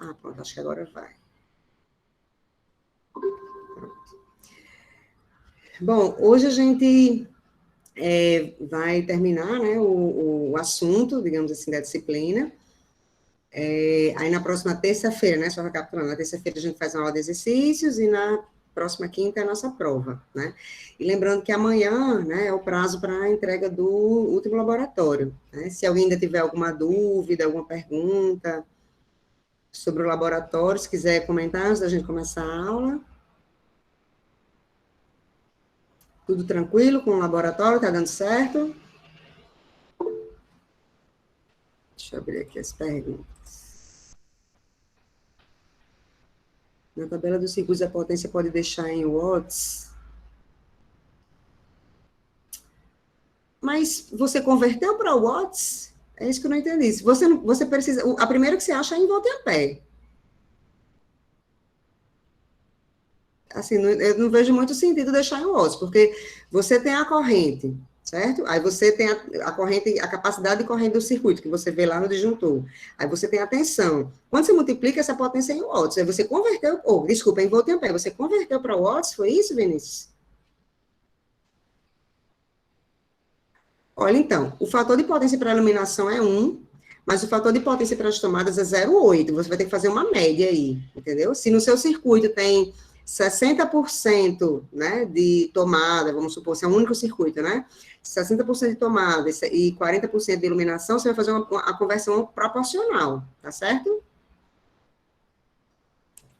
Ah, pronto, acho que agora vai. Pronto. Bom, hoje a gente vai terminar, né, o assunto, digamos assim, da disciplina. Aí na próxima terça-feira, né, só recapitulando, na terça-feira a gente faz uma aula de exercícios e na próxima quinta é a nossa prova, né? E lembrando que amanhã, né, é o prazo para a entrega do último laboratório, né? Se alguém ainda tiver alguma dúvida, alguma pergunta sobre o laboratório, se quiser comentar antes da gente começar a aula. Tudo tranquilo com o laboratório? Tá dando certo? Deixa eu abrir aqui as perguntas. Na tabela dos circuitos, a potência pode deixar em watts. Mas você converteu para watts? É isso que eu não entendi. Se você precisa... A primeira que você acha é em volt ampere. Assim, eu não vejo muito sentido deixar em watts, porque você tem a corrente, certo? Aí você tem a corrente, a capacidade de corrente do circuito, que você vê lá no disjuntor. Aí você tem a tensão. Quando você multiplica essa potência em watts, aí você converteu, desculpa, em volt ampere, você converteu para watts, foi isso, Vinícius? Olha, então, o fator de potência para a iluminação é 1, mas o fator de potência para as tomadas é 0,8. Você vai ter que fazer uma média aí, entendeu? Se no seu circuito tem 60%, né, de tomada, vamos supor, se é um único circuito, né? 60% de tomada e 40% de iluminação, você vai fazer a conversão proporcional, tá certo?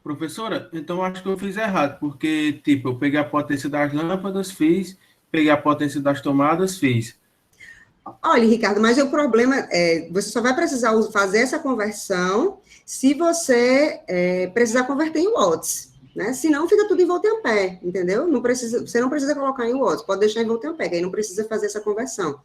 Professora, então acho que eu fiz errado, porque, tipo, eu peguei a potência das lâmpadas, fiz, peguei a potência das tomadas, fiz. Olha, Ricardo, mas o problema é, você só vai precisar fazer essa conversão se você precisar converter em watts, né? Senão fica tudo em volt ampere, entendeu? Não precisa, você não precisa colocar em watts, pode deixar em volt ampere, aí não precisa fazer essa conversão.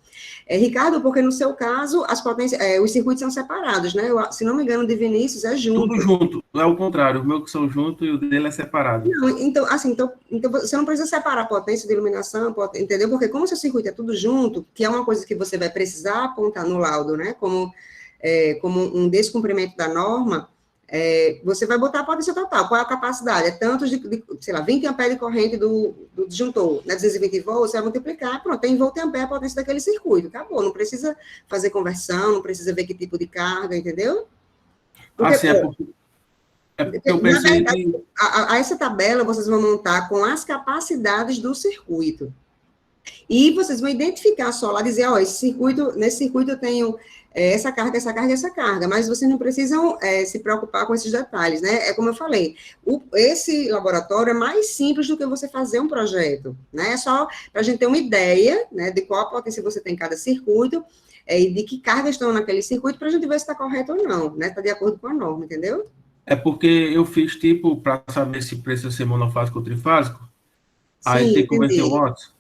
Ricardo, porque no seu caso, as potências, os circuitos são separados, né? Se não me engano, o de Vinícius é junto. Tudo junto, é o contrário, o meu que são junto e o dele é separado. Não, então, assim, então você não precisa separar a potência de iluminação, entendeu? Porque como o seu circuito é tudo junto, que é uma coisa que você vai precisar apontar no laudo, né? Como um descumprimento da norma, você vai botar a potência total. Qual é a capacidade? É tantos sei lá, 20 amperes de corrente do disjuntor, né? 220 volts, você vai multiplicar, pronto, tem volt ampere a potência daquele circuito. Acabou, não precisa fazer conversão, não precisa ver que tipo de carga, entendeu? Porque, Assim, é porque eu na pensei verdade, que... essa tabela vocês vão montar com as capacidades do circuito. E vocês vão identificar só lá, dizer, ó, nesse circuito eu tenho essa carga, essa carga, essa carga, mas vocês não precisam se preocupar com esses detalhes, né? É como eu falei, esse laboratório é mais simples do que você fazer um projeto, né? É só para a gente ter uma ideia, né, de qual a potência você tem em cada circuito, e de que cargas estão naquele circuito, para a gente ver se está correto ou não, né? Está de acordo com a norma, entendeu? É porque eu fiz, tipo, para saber se precisa ser monofásico ou trifásico, aí Sim, tem que converter o entendi. watts.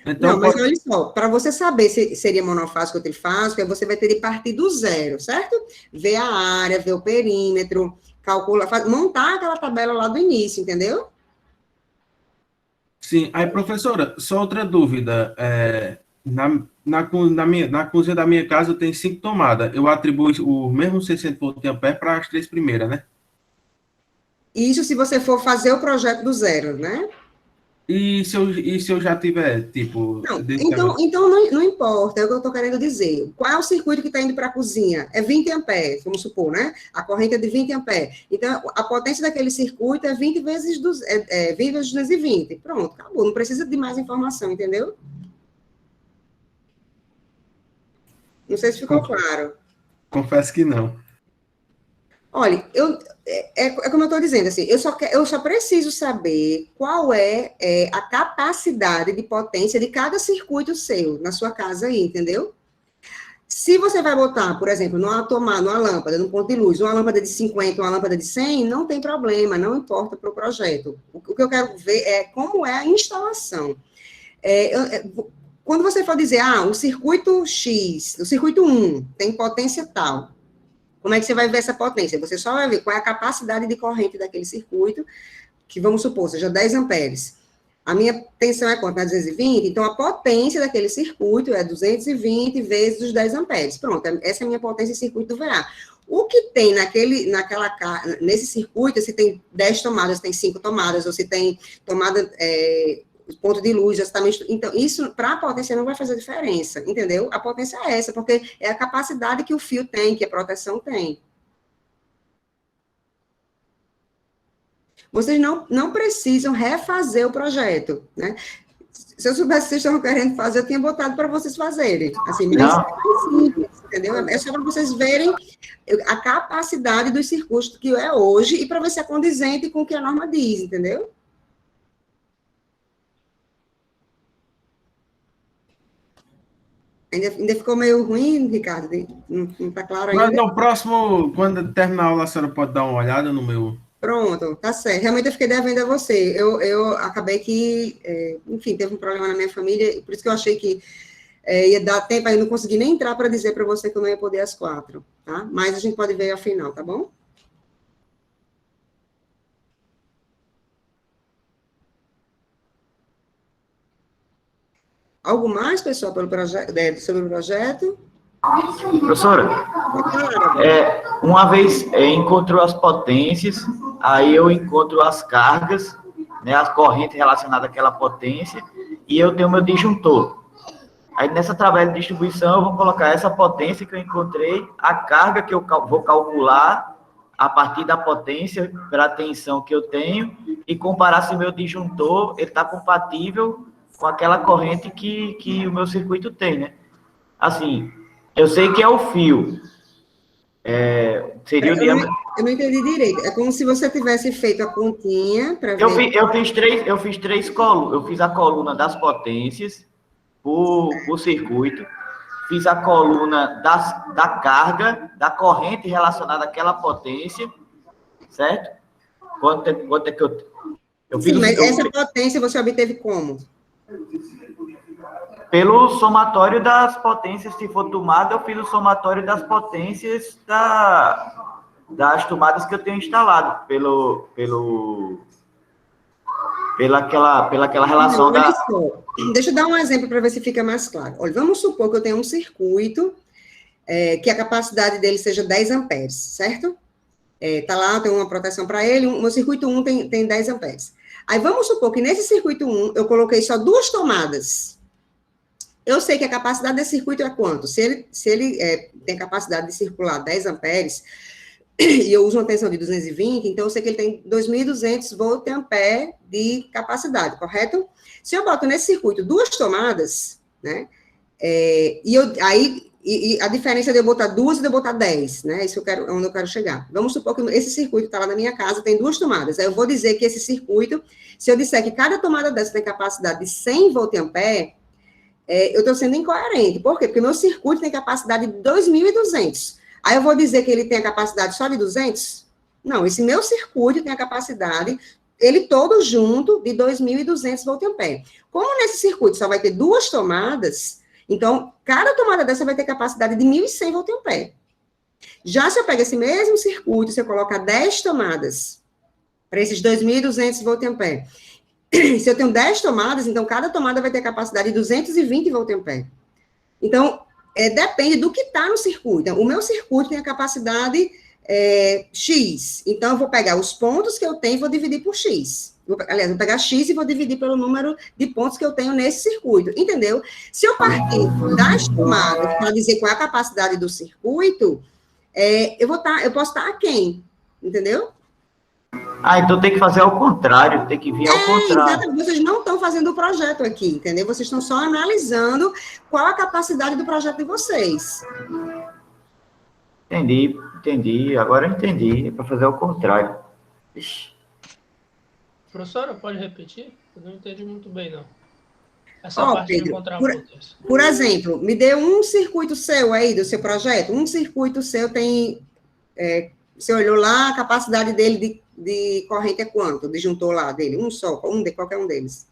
Não, Então, mas pode... olha só, para você saber se seria monofásico ou trifásico, você vai ter de partir do zero, certo? Ver a área, ver o perímetro, calcular, montar aquela tabela lá do início, entendeu? Sim, aí, professora, só outra dúvida. Na cozinha da minha casa tem 5 tomadas. Eu atribuo o mesmo 600 volt-ampere para as 3 primeiras, né? Isso se você for fazer o projeto do zero, né? E se eu já tiver, tipo, Não, desse então não importa, é o que eu estou querendo dizer. Qual é o circuito que está indo para a cozinha? É 20 amperes, vamos supor, né? A corrente é de 20 amperes. Então, a potência daquele circuito é 20 vezes, 20 vezes 220. Pronto, acabou. Não precisa de mais informação, entendeu? Não sei se ficou claro. Confesso que não. Olha, é como eu estou dizendo, assim, eu só preciso saber qual é a capacidade de potência de cada circuito seu, na sua casa aí, entendeu? Se você vai botar, por exemplo, numa lâmpada, num ponto de luz, uma lâmpada de 50, uma lâmpada de 100, não tem problema, não importa para o projeto. O que eu quero ver é como é a instalação. Quando você for dizer, o circuito X, o circuito 1, tem potência tal, como é que você vai ver essa potência? Você só vai ver qual é a capacidade de corrente daquele circuito, que vamos supor, seja 10 amperes. A minha tensão é quanto? É 220? Então, a potência daquele circuito é 220 vezes os 10 amperes. Pronto, essa é a minha potência em circuito do VA. O que tem nesse circuito, se tem 10 tomadas, tem 5 tomadas, ou se tem tomada, ponto de luz, justamente. Então, isso, para a potência, não vai fazer diferença, entendeu? A potência é essa, porque é a capacidade que o fio tem, que a proteção tem. Vocês não precisam refazer o projeto, né? Se eu soubesse que vocês estavam querendo fazer, eu tinha botado para vocês fazerem. Assim, mas é mais simples, entendeu? É só para vocês verem a capacidade dos circuitos que é hoje e para ver se é condizente com o que a norma diz, entendeu? Ainda ficou meio ruim, Ricardo? Não está claro ainda? Mas no próximo, quando terminar a aula, a senhora pode dar uma olhada no meu... Pronto, tá certo. Realmente eu fiquei devendo a você. Eu acabei que, enfim, teve um problema na minha família, por isso que eu achei que ia dar tempo, aí eu não consegui nem entrar para dizer para você que eu não ia poder às 4, tá? Mas a gente pode ver ao final, tá bom? Algo mais, pessoal, sobre o projeto? Professora, uma vez encontrou as potências, aí eu encontro as cargas, né, as correntes relacionadas àquela potência, e eu tenho meu disjuntor. Aí nessa tabela de distribuição eu vou colocar essa potência que eu encontrei, a carga que eu vou calcular a partir da potência pela tensão que eu tenho, e comparar se o meu disjuntor está compatível com aquela corrente que o meu circuito tem, né? Assim, eu sei que é o fio. Seria o diâmetro. Eu não entendi direito. É como se você tivesse feito a continha para ver. Eu fiz três colunas. Eu fiz a coluna das potências por circuito. Fiz a coluna da carga, da corrente relacionada àquela potência, certo? Quanto é que eu fiz? Sim, mas essa potência você obteve como? Pelo somatório das potências, se for tomada, eu fiz o somatório das potências das tomadas que eu tenho instalado, pela aquela relação não, olha só. Deixa eu dar um exemplo para ver se fica mais claro. Olha, vamos supor que eu tenho um circuito que a capacidade dele seja 10 amperes, certo? Tá lá, tem uma proteção para ele, o circuito 1 tem 10 amperes. Aí vamos supor que nesse circuito 1 eu coloquei só 2 tomadas. Eu sei que a capacidade desse circuito é quanto? Se ele tem capacidade de circular 10 amperes, e eu uso uma tensão de 220, então eu sei que ele tem 2.200 volt-ampere de capacidade, correto? Se eu boto nesse circuito 2 tomadas, né, e a diferença de eu botar 2 e de eu botar 10, né, isso onde eu quero chegar. Vamos supor que esse circuito está lá na minha casa, tem 2 tomadas, aí eu vou dizer que esse circuito, se eu disser que cada tomada dessa tem capacidade de 100 volt-ampere, eu estou sendo incoerente. Por quê? Porque meu circuito tem capacidade de 2.200. Aí eu vou dizer que ele tem a capacidade só de 200? Não, esse meu circuito tem a capacidade, ele todo junto, de 2.200 volt-ampere. Como nesse circuito só vai ter 2 tomadas, então, cada tomada dessa vai ter capacidade de 1.100 volt-ampere. Já se eu pego esse mesmo circuito, se eu colocar 10 tomadas para esses 2.200 volt-ampere, se eu tenho 10 tomadas, então cada tomada vai ter capacidade de 220 volt-ampere. Então, depende do que está no circuito. Então, o meu circuito tem a capacidade X. Então, eu vou pegar os pontos que eu tenho e vou dividir por X. Aliás, vou pegar X e vou dividir pelo número de pontos que eu tenho nesse circuito. Entendeu? Se eu partir das tomadas para dizer qual é a capacidade do circuito, eu posso estar aquém. Entendeu? Então tem que fazer ao contrário, tem que vir ao contrário. Exatamente, vocês não estão fazendo o projeto aqui, entendeu? Vocês estão só analisando qual a capacidade do projeto de vocês. Entendi, agora eu entendi, é para fazer ao contrário. Ixi. Professora, pode repetir? Eu não entendi muito bem, não. Essa parte Pedro, de encontrar potência. Por exemplo, me dê um circuito seu aí do seu projeto, um circuito seu tem... você olhou lá, a capacidade dele de corrente é quanto? Disjuntor lá dele, qualquer um deles.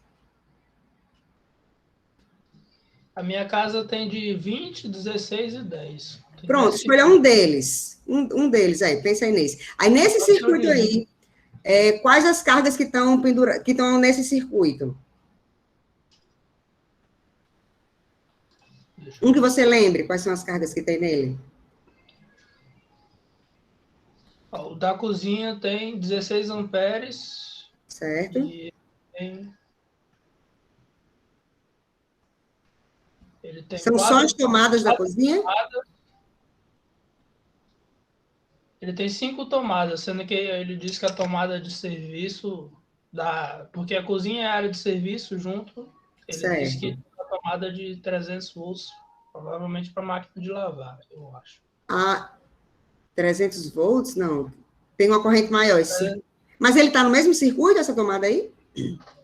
A minha casa tem de 20, 16 e 10. Pronto, escolha um deles. Um deles aí, pensa aí nesse. Aí, nesse circuito aí, quais as cargas que estão nesse circuito? Um que você lembre, quais são as cargas que tem nele? Ó, o da cozinha tem 16 amperes Certo? e ele tem São só as 4 tomadas da cozinha? tomadas. Ele tem 5 tomadas, sendo que ele diz que a tomada de serviço porque a cozinha é área de serviço junto, ele diz que Certo. tem uma tomada de 300 volts, provavelmente para máquina de lavar, eu acho. Ah, 300 volts? Não. Tem uma corrente maior. Mas ele está no mesmo circuito, essa tomada aí?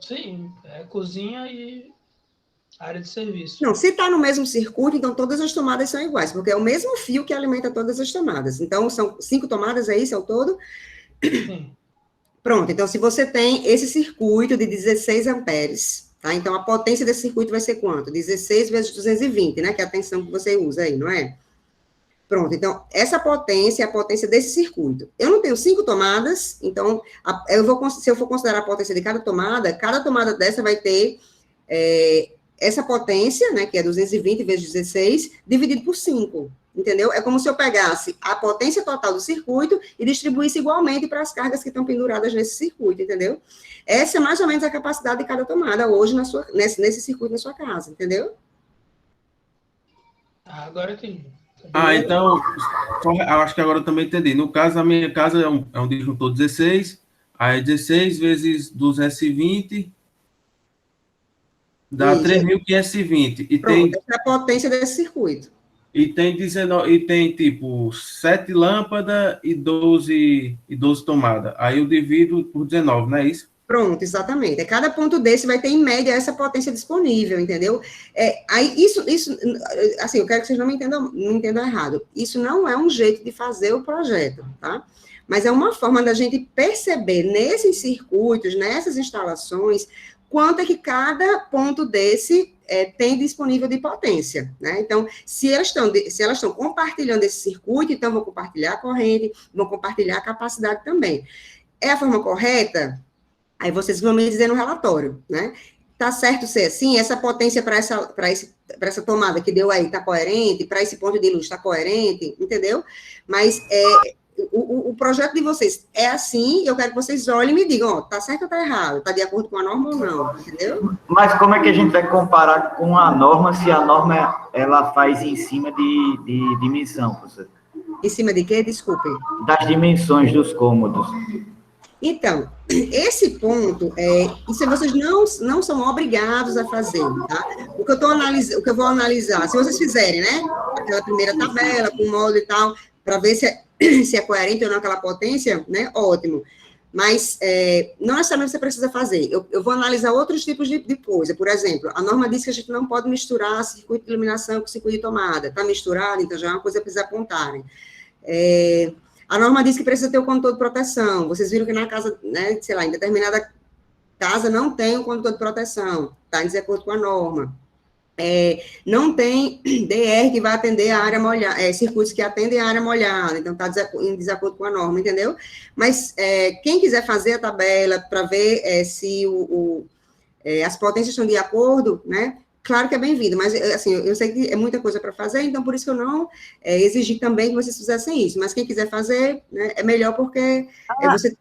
Sim, é cozinha e área de serviço. Não, se está no mesmo circuito, então todas as tomadas são iguais, porque é o mesmo fio que alimenta todas as tomadas. Então, são 5 tomadas, é isso ao todo? Sim. Pronto, então se você tem esse circuito de 16 amperes, tá? Então, a potência desse circuito vai ser quanto? 16 vezes 220, né? Que é a tensão que você usa aí, não é? Pronto, então, essa potência é a potência desse circuito. Eu não tenho 5 tomadas, então, se eu for considerar a potência de cada tomada dessa vai ter essa potência, né, que é 220 vezes 16, dividido por 5, entendeu? É como se eu pegasse a potência total do circuito e distribuísse igualmente para as cargas que estão penduradas nesse circuito, entendeu? Essa é mais ou menos a capacidade de cada tomada hoje nesse circuito na sua casa, entendeu? Agora eu entendi. Então, eu acho que agora eu também entendi. No caso, a minha casa é um disjuntor 16, aí 16 vezes 220 dá Isso. 3.520. Pronto, essa é a potência desse circuito. E tem 19, e tem tipo 7 lâmpadas e 12 tomadas. Aí eu divido por 19, não é isso? Pronto, exatamente. Cada ponto desse vai ter, em média, essa potência disponível, entendeu? Aí, isso, assim, eu quero que vocês não me entendam errado. Isso não é um jeito de fazer o projeto, tá? Mas é uma forma da gente perceber nesses circuitos, nessas instalações, quanto é que cada ponto desse tem disponível de potência, né? Então, se elas estão compartilhando esse circuito, então vão compartilhar a corrente, vão compartilhar a capacidade também. É a forma correta? Aí vocês vão me dizer no relatório, né? Tá certo ser assim? Essa potência para essa tomada que deu aí tá coerente? Para esse ponto de luz tá coerente? Entendeu? Mas o projeto de vocês é assim, eu quero que vocês olhem e me digam, ó, tá certo ou tá errado? Tá de acordo com a norma ou não? Entendeu? Mas como é que a gente vai comparar com a norma se a norma ela faz em cima de dimensão, professor? Em cima de quê? Desculpem. Das dimensões dos cômodos. Então, esse ponto, isso vocês não são obrigados a fazer, tá? O que eu vou analisar, se vocês fizerem, né, aquela primeira tabela com módulo e tal, para ver se é coerente ou não aquela potência, né, ótimo. Mas não necessariamente você precisa fazer. Eu vou analisar outros tipos de coisa. Por exemplo, a norma diz que a gente não pode misturar circuito de iluminação com circuito de tomada. Está misturado, então já é uma coisa que precisa apontarem. A norma diz que precisa ter o condutor de proteção. Vocês viram que na casa, né, sei lá, em determinada casa não tem o condutor de proteção, está em desacordo com a norma. Não tem DR que vai atender a área molhada, circuitos que atendem a área molhada, então está em desacordo com a norma, entendeu? Mas quem quiser fazer a tabela para ver se as potências estão de acordo, né? Claro que é bem-vindo, mas, assim, eu sei que é muita coisa para fazer, então, por isso que eu não exigi também que vocês fizessem isso, mas quem quiser fazer, né, é melhor porque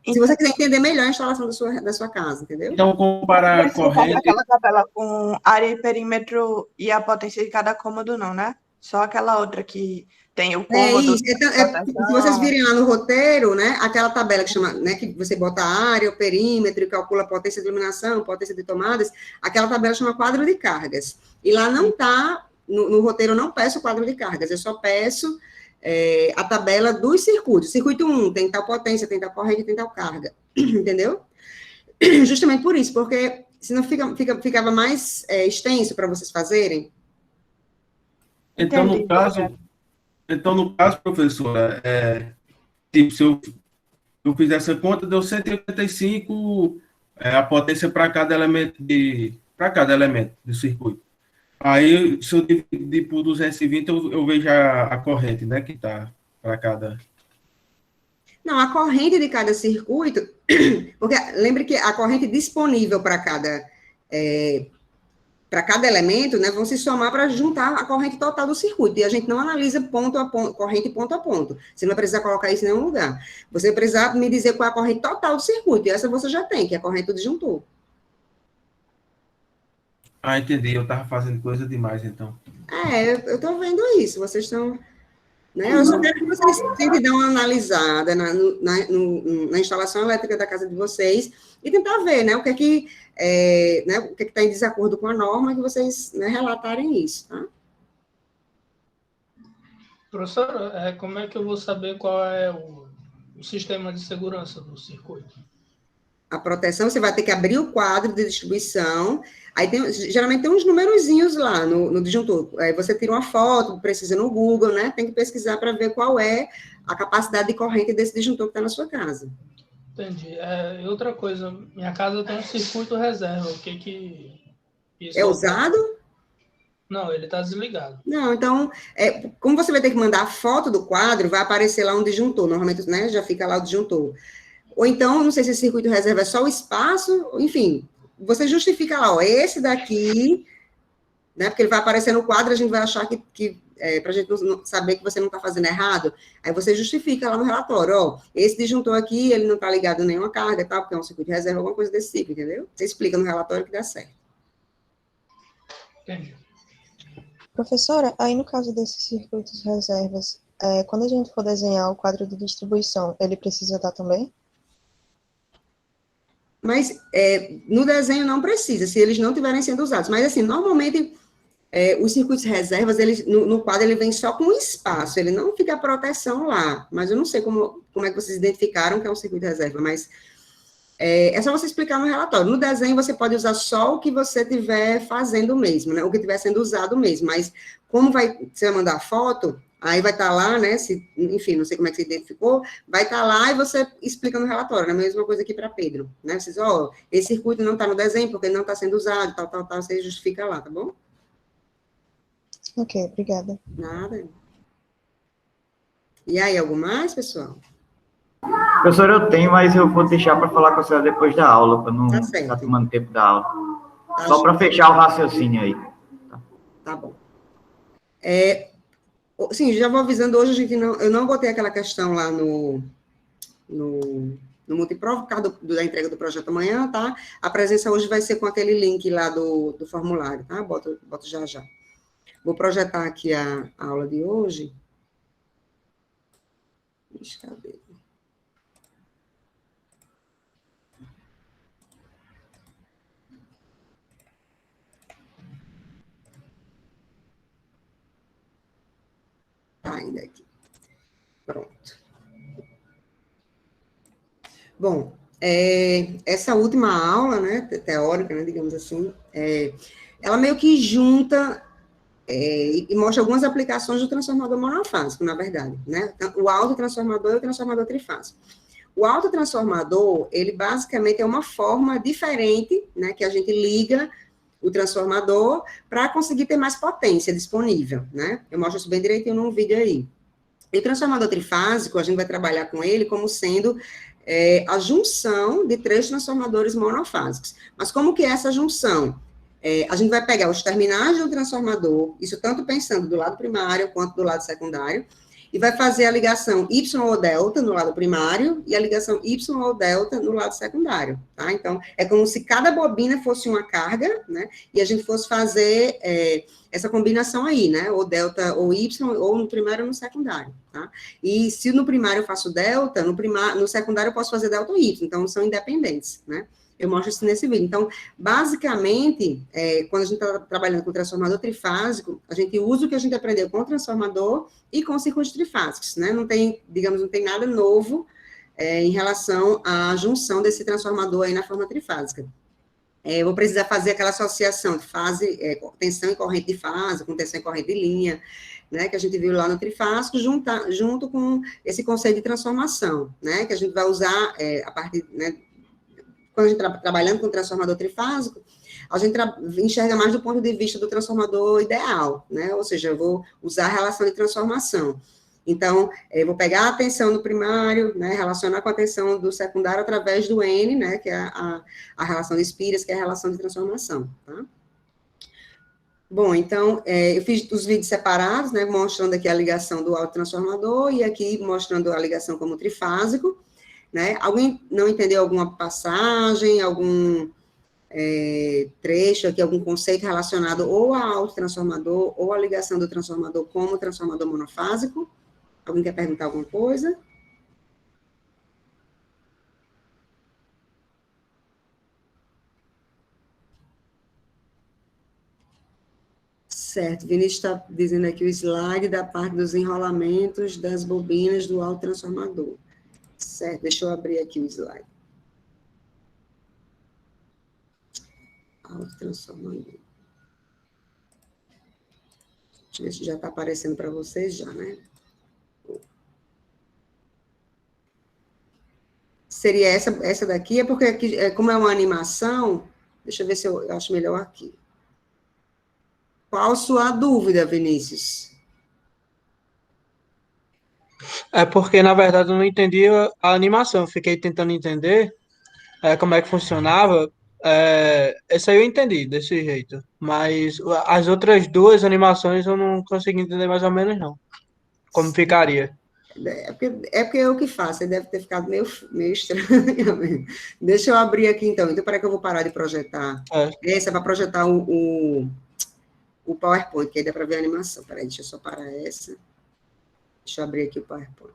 se você quiser entender melhor a instalação da sua casa, entendeu? Então, comparar a corrente... Aquela tabela com área e perímetro e a potência de cada cômodo, não, né? Só aquela outra que tem o cômodo... Isso. Se vocês virem lá no roteiro, né, aquela tabela que chama, né, que você bota a área, o perímetro, e calcula a potência de iluminação, potência de tomadas, aquela tabela chama quadro de cargas. E lá não está, no roteiro eu não peço quadro de cargas, eu só peço a tabela dos circuitos. Circuito 1 tem tal potência, tem tal corrente, tem tal carga. Entendeu? Justamente por isso, porque senão ficava mais extenso para vocês fazerem. Então, no caso, professora, tipo, se eu fizer essa conta, deu 185 a potência para cada elemento do circuito. Aí, se eu dividir por 220, eu vejo a corrente, né, que está para cada... Não, a corrente de cada circuito, porque lembre que a corrente disponível para cada para cada elemento, né, vão se somar para juntar a corrente total do circuito. E a gente não analisa ponto a ponto, corrente ponto a ponto. Você não vai precisar colocar isso em nenhum lugar. Você vai precisar me dizer qual é a corrente total do circuito. E essa você já tem, que é a corrente do disjuntor. Ah, entendi. Eu estava fazendo coisa demais, então. Eu estou vendo isso. Vocês estão... Né? Eu só quero que vocês tentem dar uma analisada na instalação elétrica da casa de vocês e tentar ver, né, o que é que né, o que está em desacordo com a norma, que vocês, né, relatarem isso, tá? Professora, como é que eu vou saber qual é o sistema de segurança do circuito? A proteção, você vai ter que abrir o quadro de distribuição, aí geralmente tem uns numerozinhos lá no disjuntor, aí você tira uma foto, precisa no Google, né, tem que pesquisar para ver qual é a capacidade de corrente desse disjuntor que está na sua casa. Entendi. E outra coisa, minha casa tem um circuito reserva, o que isso é usado? Não, ele está desligado. Não, então, como você vai ter que mandar a foto do quadro, vai aparecer lá um disjuntor, normalmente, né, já fica lá o disjuntor. Ou então, não sei se esse circuito reserva é só o espaço, enfim, você justifica lá, ó, esse daqui, né, porque ele vai aparecer no quadro, a gente vai achar que para a gente não saber que você não está fazendo errado, aí você justifica lá no relatório, ó, esse disjuntor aqui, ele não está ligado a nenhuma carga, tá, porque é um circuito de reserva, alguma coisa desse tipo, entendeu? Você explica no relatório que dá certo. Entendi. Professora, aí no caso desses circuitos reservas, quando a gente for desenhar o quadro de distribuição, ele precisa estar também? Mas no desenho não precisa, se eles não estiverem sendo usados. Mas, assim, normalmente, os circuitos reservas, eles, no quadro, ele vem só com espaço, ele não fica a proteção lá. Mas eu não sei como é que vocês identificaram que é um circuito reserva, mas é só você explicar no relatório. No desenho, você pode usar só o que você estiver fazendo mesmo, né? O que estiver sendo usado mesmo. Mas, como você vai mandar a foto... Aí vai estar lá, né, enfim, não sei como é que você identificou, vai estar lá e você explica no relatório, né, a mesma coisa aqui para Pedro, né, vocês, esse circuito não está no desenho porque ele não está sendo usado, tal, você justifica lá, tá bom? Ok, obrigada. Nada. E aí, algo mais, pessoal? Professora, eu tenho, mas eu vou deixar para falar com a senhora depois da aula, para não Tá tomando tempo da aula. Tá, só para fechar o raciocínio aí. Tá bom. Sim, já vou avisando, hoje eu não botei aquela questão lá no multiprova, por causa da entrega do projeto amanhã, tá? A presença hoje vai ser com aquele link lá do formulário, tá? Boto já. Vou projetar aqui a aula de hoje. Cadê? Tá ainda aqui. Pronto. Bom, essa última aula, né, teórica, né, digamos assim, ela meio que junta e mostra algumas aplicações do transformador monofásico, na verdade, né, o autotransformador e o transformador trifásico. O autotransformador, ele basicamente é uma forma diferente, né, que a gente liga o transformador para conseguir ter mais potência disponível, né? Eu mostro isso bem direitinho num vídeo aí. E o transformador trifásico, a gente vai trabalhar com ele como sendo a junção de 3 transformadores monofásicos. Mas como que é essa junção? A gente vai pegar os terminais do transformador, isso tanto pensando do lado primário quanto do lado secundário, e vai fazer a ligação Y ou delta no lado primário e a ligação Y ou delta no lado secundário, tá? Então, é como se cada bobina fosse uma carga, né? E a gente fosse fazer essa combinação aí, né? Ou delta ou Y, ou no primário ou no secundário, tá? E se no primário eu faço delta, no secundário eu posso fazer delta ou Y, então são independentes, né? Eu mostro isso nesse vídeo. Então, basicamente, quando a gente está trabalhando com o transformador trifásico, a gente usa o que a gente aprendeu com o transformador e com circuitos trifásicos, né? Não tem, digamos, não tem nada novo em relação à junção desse transformador aí na forma trifásica. Eu vou precisar fazer aquela associação de fase, tensão e corrente de fase, com tensão e corrente de linha, né, que a gente viu lá no trifásico, junto com esse conceito de transformação, né, que a gente vai usar a partir, né, quando a gente está trabalhando com o transformador trifásico, a gente enxerga mais do ponto de vista do transformador ideal, né? Ou seja, eu vou usar a relação de transformação. Então, eu vou pegar a tensão no primário, né, relacionar com a tensão do secundário através do N, né, que é a relação de Spírias, que é a relação de transformação, tá? Bom, então, eu fiz os vídeos separados, né, mostrando aqui a ligação do autotransformador e aqui mostrando a ligação como trifásico, né? Alguém não entendeu alguma passagem, algum trecho aqui, algum conceito relacionado ou ao autotransformador ou à ligação do transformador como transformador monofásico? Alguém quer perguntar alguma coisa? Certo, Vinícius está dizendo aqui o slide da parte dos enrolamentos das bobinas do autotransformador. Certo, deixa eu abrir aqui o slide. Autotransformador. Deixa eu ver se já está aparecendo para vocês já, né? Seria essa daqui, é porque aqui, como é uma animação, deixa eu ver se eu acho melhor aqui. Qual a sua dúvida, Vinícius? É porque, na verdade, eu não entendi a animação. Eu fiquei tentando entender como é que funcionava. Essa aí eu entendi desse jeito. Mas as outras duas animações eu não consegui entender mais ou menos, não. Como ficaria. É porque eu que faço, você deve ter ficado meio estranho. Deixa eu abrir aqui, então. Então, para que eu vou parar de projetar. Essa é para projetar o PowerPoint, que aí dá para ver a animação. Peraí, deixa eu só parar essa. Deixa eu abrir aqui o PowerPoint.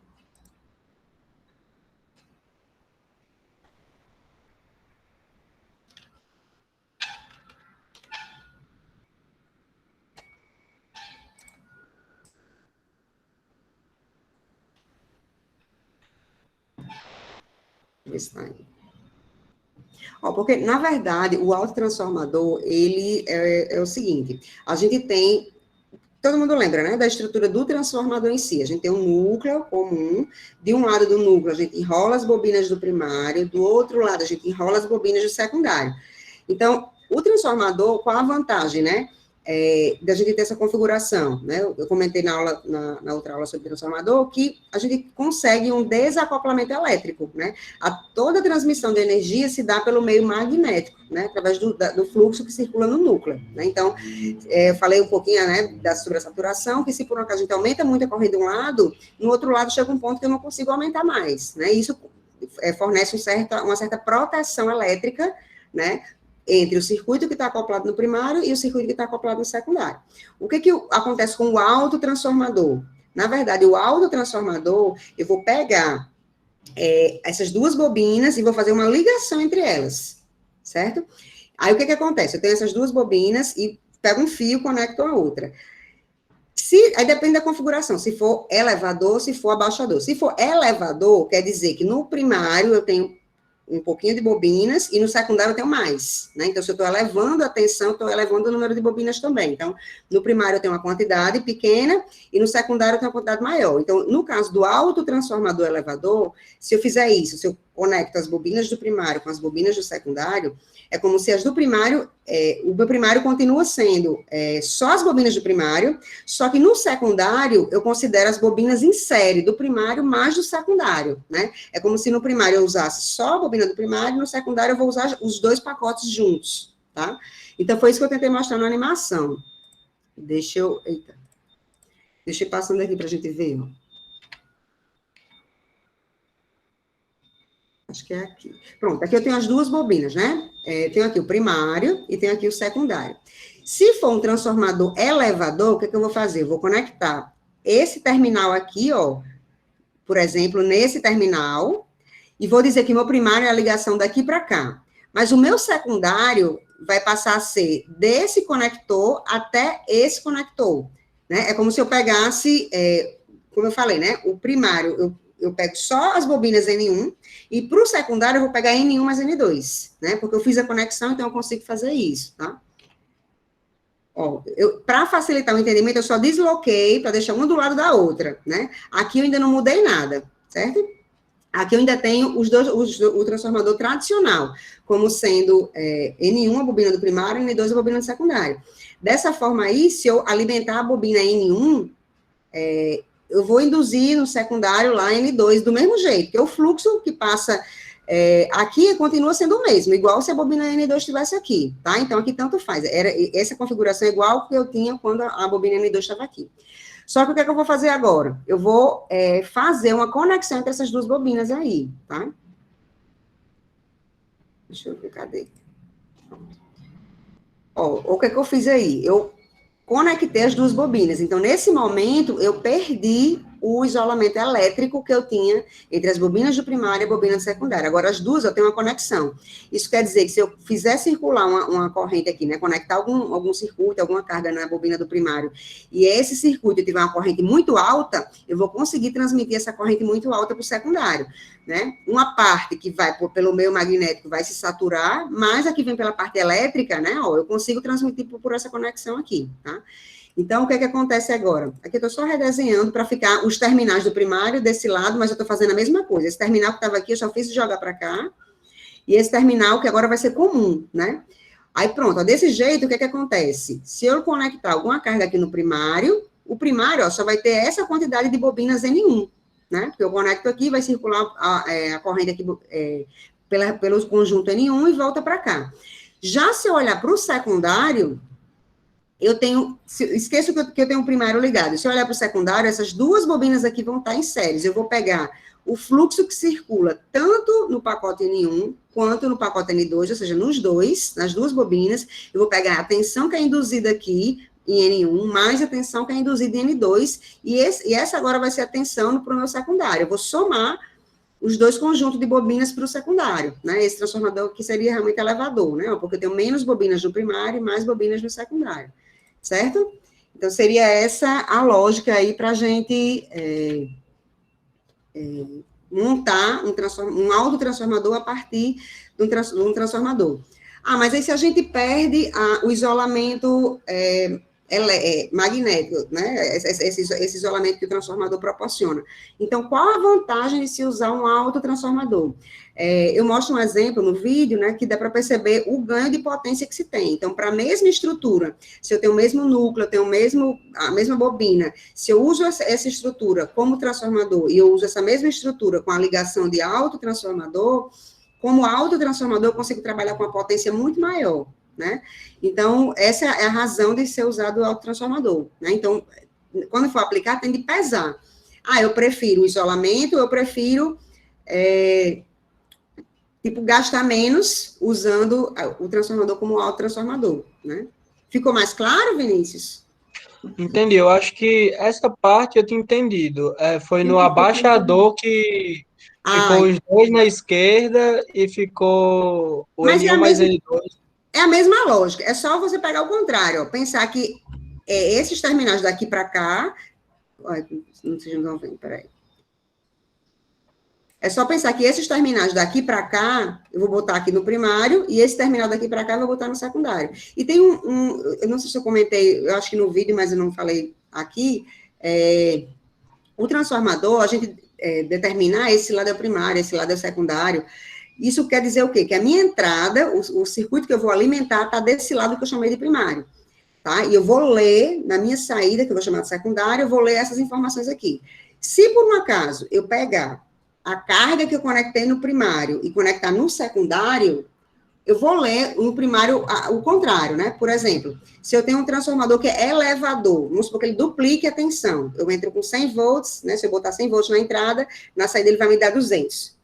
Está aí. Porque, na verdade, o autotransformador, ele é o seguinte, a gente tem, todo mundo lembra, né, da estrutura do transformador em si, a gente tem um núcleo comum, de um lado do núcleo a gente enrola as bobinas do primário, do outro lado a gente enrola as bobinas do secundário. Então, o transformador, qual a vantagem, né, da gente ter essa configuração, né? Eu comentei na outra aula sobre transformador que a gente consegue um desacoplamento elétrico, né? Toda a transmissão de energia se dá pelo meio magnético, né? Através do fluxo que circula no núcleo, né? Então, eu falei um pouquinho, né, da sobressaturação, que se por um acaso a gente aumenta muito a corrente de um lado, no outro lado chega um ponto que eu não consigo aumentar mais, né? Isso fornece uma certa proteção elétrica, né, entre o circuito que está acoplado no primário e o circuito que está acoplado no secundário. O que acontece com o autotransformador? Na verdade, o autotransformador, eu vou pegar essas duas bobinas e vou fazer uma ligação entre elas, certo? Aí, o que acontece? Eu tenho essas duas bobinas e pego um fio e conecto a outra. Aí depende da configuração, se for elevador, se for abaixador. Se for elevador, quer dizer que no primário eu tenho um pouquinho de bobinas, e no secundário eu tenho mais, né? Então, se eu estou elevando a tensão, estou elevando o número de bobinas também. Então, no primário eu tenho uma quantidade pequena, e no secundário eu tenho uma quantidade maior. Então, no caso do autotransformador elevador, se eu fizer isso, se eu conecto as bobinas do primário com as bobinas do secundário, é como se as do primário, o meu primário continua sendo só as bobinas do primário, só que no secundário eu considero as bobinas em série do primário mais do secundário, né? É como se no primário eu usasse só a bobina do primário, e no secundário eu vou usar os dois pacotes juntos, tá? Então, foi isso que eu tentei mostrar na animação. Deixa eu ir passando aqui para a gente ver, ó. Acho que é aqui. Pronto, aqui eu tenho as duas bobinas, né? Tenho aqui o primário e tenho aqui o secundário. Se for um transformador elevador, o que eu vou fazer? Eu vou conectar esse terminal aqui, ó, por exemplo, nesse terminal, e vou dizer que meu primário é a ligação daqui para cá. Mas o meu secundário vai passar a ser desse conector até esse conector, né? É como se eu pegasse, como eu falei, né? O primário, eu pego só as bobinas N1, e para o secundário eu vou pegar N1 mais N2, né? Porque eu fiz a conexão, então eu consigo fazer isso, tá? Para facilitar o entendimento, eu só desloquei para deixar uma do lado da outra, né? Aqui eu ainda não mudei nada, certo? Aqui eu ainda tenho o transformador tradicional, como sendo N1 a bobina do primário e N2 a bobina do secundário. Dessa forma aí, se eu alimentar a bobina N1, eu vou induzir no secundário lá N2 do mesmo jeito, que é o fluxo que passa Aqui continua sendo o mesmo, igual se a bobina N2 estivesse aqui, tá? Então, aqui tanto faz. Essa configuração é igual que eu tinha quando a bobina N2 estava aqui. Só que o que é que eu vou fazer agora? Eu vou fazer uma conexão entre essas duas bobinas aí, tá? Deixa eu ver, cadê? Ó, o que é que eu fiz aí? Eu conectei as duas bobinas. Então, nesse momento, eu perdi o isolamento elétrico que eu tinha entre as bobinas do primário e a bobina do secundário. Agora, as duas, eu tenho uma conexão. Isso quer dizer que se eu fizer circular uma corrente aqui, né, conectar algum circuito, alguma carga na bobina do primário, e esse circuito tiver uma corrente muito alta, eu vou conseguir transmitir essa corrente muito alta para o secundário, né? Uma parte que vai pelo meio magnético vai se saturar, mas a que vem pela parte elétrica, né, ó, eu consigo transmitir por essa conexão aqui, tá? Então, o que é que acontece agora? Aqui eu estou só redesenhando para ficar os terminais do primário desse lado, mas eu estou fazendo a mesma coisa. Esse terminal que estava aqui, eu só fiz jogar para cá, e esse terminal que agora vai ser comum, né? Aí, pronto, ó, desse jeito, o que é que acontece? Se eu conectar alguma carga aqui no primário, o primário, ó, só vai ter essa quantidade de bobinas N1, né? Porque eu conecto aqui, vai circular a corrente aqui pelo conjunto N1 e volta para cá. Já se eu olhar para o secundário, eu tenho, esqueço que eu tenho um primário ligado. Se eu olhar para o secundário, essas duas bobinas aqui vão estar em séries. Eu vou pegar o fluxo que circula tanto no pacote N1 quanto no pacote N2, ou seja, nos dois, nas duas bobinas, eu vou pegar a tensão que é induzida aqui em N1, mais a tensão que é induzida em N2, e essa agora vai ser a tensão para o meu secundário. Eu vou somar os dois conjuntos de bobinas para o secundário, né? Esse transformador que seria realmente elevador, né? Porque eu tenho menos bobinas no primário e mais bobinas no secundário, certo? Então, seria essa a lógica aí para a gente montar um autotransformador a partir de um transformador. Ah, mas aí se a gente perde o isolamento magnético, né? Esse isolamento que o transformador proporciona. Então, qual a vantagem de se usar um autotransformador? Eu mostro um exemplo no vídeo, né, que dá para perceber o ganho de potência que se tem. Então, para a mesma estrutura, se eu tenho o mesmo núcleo, eu tenho a mesma bobina, se eu uso essa estrutura como transformador e eu uso essa mesma estrutura com a ligação de autotransformador, como autotransformador eu consigo trabalhar com uma potência muito maior, né? Então, essa é a razão de ser usado o autotransformador, né? Então, quando for aplicar, tem de pesar. Ah, eu prefiro o isolamento, eu prefiro, gastar menos usando o transformador como autotransformador, né? Ficou mais claro, Vinícius? Entendi, eu acho que essa parte eu tinha entendido. Foi no abaixador que ficou os dois na esquerda e ficou o N1 mais N2. É a mesma lógica, é só você pegar o contrário, ó, pensar que esses terminais daqui para cá, não sei se não vem, peraí. É só pensar que esses terminais daqui para cá, eu vou botar aqui no primário, e esse terminal daqui para cá eu vou botar no secundário. E tem eu não sei se eu comentei, eu acho que no vídeo, mas eu não falei aqui, o transformador, a gente determinar esse lado é o primário, esse lado é o secundário. Isso quer dizer o quê? Que a minha entrada, o circuito que eu vou alimentar, está desse lado que eu chamei de primário, tá? E eu vou ler, na minha saída, que eu vou chamar de secundário, eu vou ler essas informações aqui. Se, por um acaso, eu pegar a carga que eu conectei no primário e conectar no secundário, eu vou ler no primário o contrário, né? Por exemplo, se eu tenho um transformador que é elevador, vamos supor que ele duplique a tensão, eu entro com 100 volts, né? Se eu botar 100 volts na entrada, na saída ele vai me dar 200.